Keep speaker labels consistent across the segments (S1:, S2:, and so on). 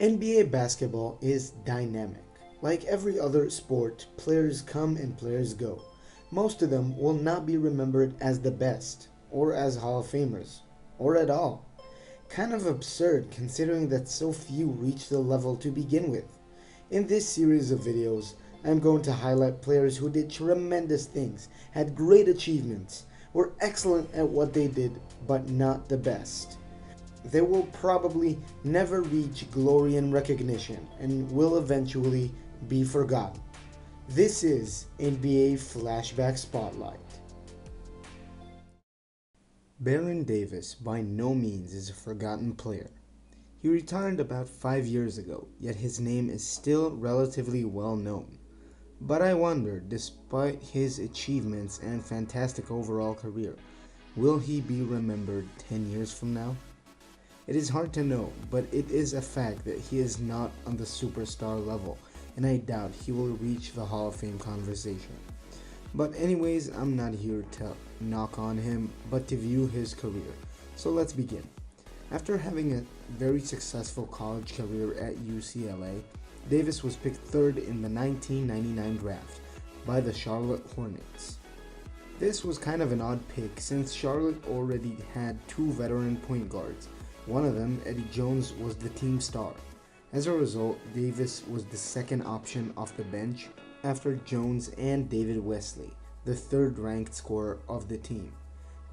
S1: NBA basketball is dynamic. Like every other sport, players come and players go. Most of them will not be remembered as the best, or as Hall of Famers, or at all. Kind of absurd considering that so few reach the level to begin with. In this series of videos, I'm going to highlight players who did tremendous things, had great achievements, were excellent at what they did, but not the best. They will probably never reach glory and recognition and will eventually be forgotten. This is NBA Flashback Spotlight. Baron Davis by no means is a forgotten player. He retired about 5 years ago, yet his name is still relatively well known. But I wonder, despite his achievements and fantastic overall career, will he be remembered 10 years from now? It is hard to know, but it is a fact that he is not on the superstar level, and I doubt he will reach the Hall of Fame conversation. But anyways, I'm not here to knock on him, but to view his career. So let's begin. After having a very successful college career at UCLA, Davis was picked third in the 1999 draft by the Charlotte Hornets. This was kind of an odd pick since Charlotte already had two veteran point guards. One of them, Eddie Jones, was the team star. As a result, Davis was the second option off the bench after Jones and David Wesley, the third-ranked scorer of the team.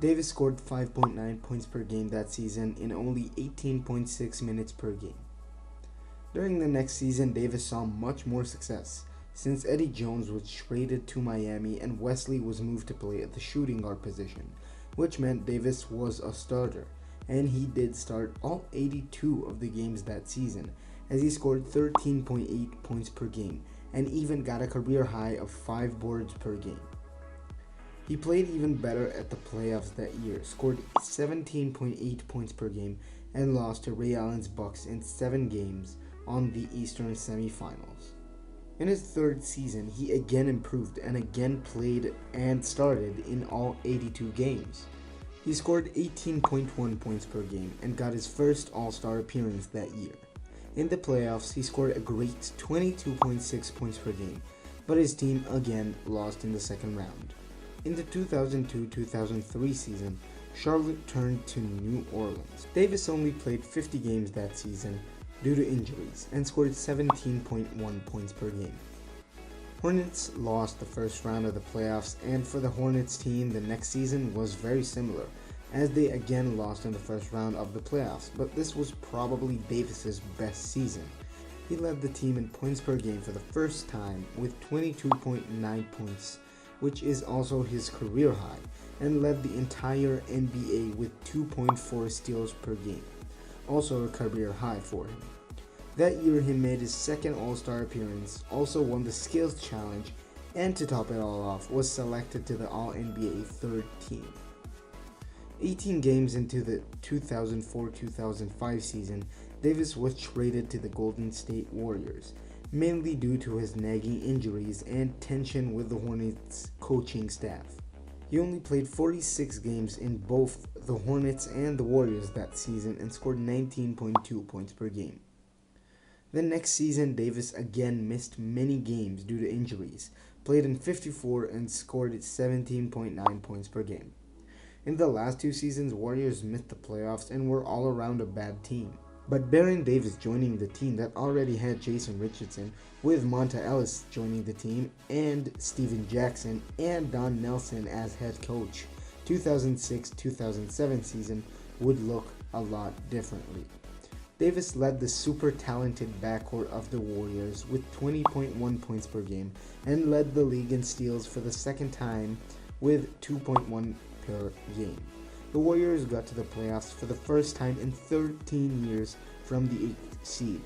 S1: Davis scored 5.9 points per game that season in only 18.6 minutes per game. During the next season, Davis saw much more success, since Eddie Jones was traded to Miami and Wesley was moved to play at the shooting guard position, which meant Davis was a starter, and he did start all 82 of the games that season, as he scored 13.8 points per game and even got a career high of 5 boards per game. He played even better at the playoffs that year, scored 17.8 points per game, and lost to Ray Allen's Bucks in 7 games on the Eastern semifinals. In his third season, he again improved and again played and started in all 82 games. He scored 18.1 points per game and got his first All-Star appearance that year. In the playoffs, he scored a great 22.6 points per game, but his team again lost in the second round. In the 2002-2003 season, Charlotte turned to New Orleans. Davis only played 50 games that season due to injuries and scored 17.1 points per game. Hornets lost the first round of the playoffs, and for the Hornets team the next season was very similar, as they again lost in the first round of the playoffs, but this was probably Davis's best season. He led the team in points per game for the first time with 22.9 points, which is also his career high, and led the entire NBA with 2.4 steals per game, also a career high for him. That year he made his second All-Star appearance, also won the Skills Challenge, and to top it all off, was selected to the All-NBA third team. 18 games into the 2004-2005 season, Davis was traded to the Golden State Warriors, mainly due to his nagging injuries and tension with the Hornets coaching staff. He only played 46 games in both the Hornets and the Warriors that season and scored 19.2 points per game. The next season, Davis again missed many games due to injuries, played in 54 and scored 17.9 points per game. In the last 2 seasons, Warriors missed the playoffs and were all around a bad team. But Baron Davis joining the team that already had Jason Richardson, with Monta Ellis joining the team, and Steven Jackson and Don Nelson as head coach, 2006-2007 season would look a lot differently. Davis led the super talented backcourt of the Warriors with 20.1 points per game and led the league in steals for the second time with 2.1 per game. The Warriors got to the playoffs for the first time in 13 years from the 8th seed.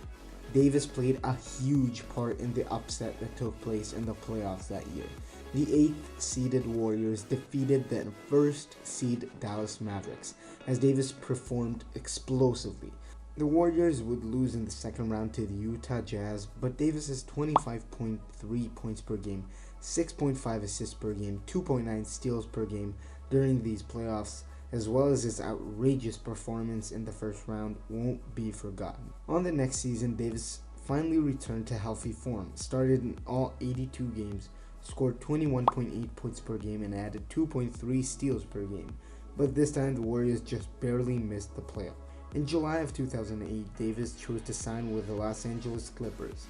S1: Davis played a huge part in the upset that took place in the playoffs that year. The 8th seeded Warriors defeated the 1st seed Dallas Mavericks as Davis performed explosively. The Warriors would lose in the second round to the Utah Jazz, but Davis's 25.3 points per game, 6.5 assists per game, 2.9 steals per game during these playoffs as well as his outrageous performance in the first round, won't be forgotten. On the next season, Davis finally returned to healthy form, started in all 82 games, scored 21.8 points per game, and added 2.3 steals per game. But this time, the Warriors just barely missed the playoff. In July of 2008, Davis chose to sign with the Los Angeles Clippers.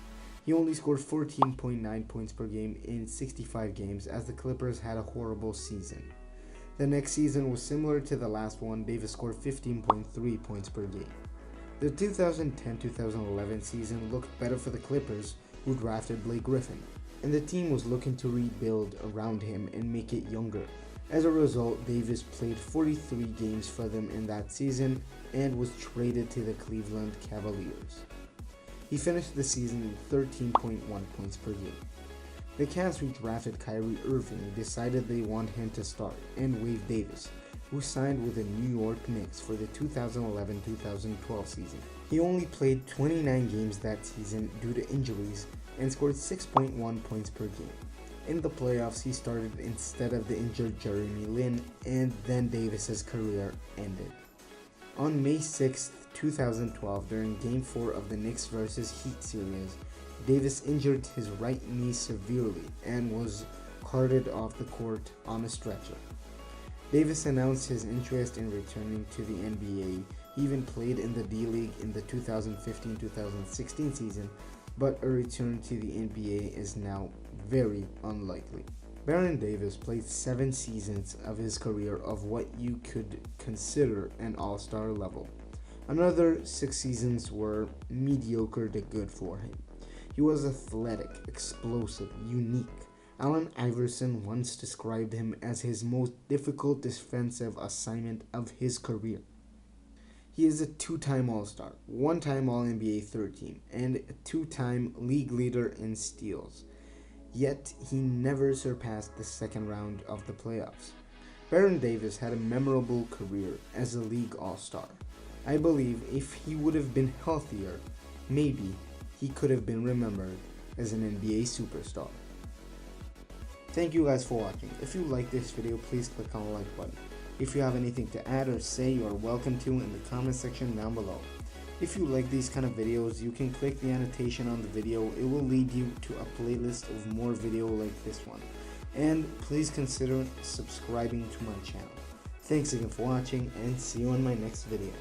S1: He only scored 14.9 points per game in 65 games, as the Clippers had a horrible season. The next season was similar to the last one. Davis scored 15.3 points per game. The 2010-2011 season looked better for the Clippers, who drafted Blake Griffin, and the team was looking to rebuild around him and make it younger. As a result, Davis played 43 games for them in that season and was traded to the Cleveland Cavaliers. He finished the season with 13.1 points per game. The Cavs, who drafted Kyrie Irving, decided they want him to start and waived Davis, who signed with the New York Knicks for the 2011-2012 season. He only played 29 games that season due to injuries and scored 6.1 points per game. In the playoffs, he started instead of the injured Jeremy Lin, and then Davis's career ended. On May 6, 2012, during Game 4 of the Knicks vs. Heat series, Davis injured his right knee severely and was carted off the court on a stretcher. Davis announced his interest in returning to the NBA. He even played in the D-League in the 2015-2016 season, but a return to the NBA is now very unlikely. Baron Davis played 7 seasons of his career of what you could consider an all-star level. Another 6 seasons were mediocre to good for him. He was athletic, explosive, unique. Allen Iverson once described him as his most difficult defensive assignment of his career. He is a 2-time All-Star, 1-time All-NBA third team, and a 2-time league leader in steals. Yet, he never surpassed the second round of the playoffs. Baron Davis had a memorable career as a league All-Star. I believe if he would have been healthier, maybe he could have been remembered as an NBA superstar. Thank you guys for watching. If you like this video, please click on the like button. If you have anything to add or say, you are welcome to in the comment section down below. If you like these kind of videos, you can click the annotation on the video. It will lead you to a playlist of more video like this one. And please consider subscribing to my channel. Thanks again for watching, and see you in my next video.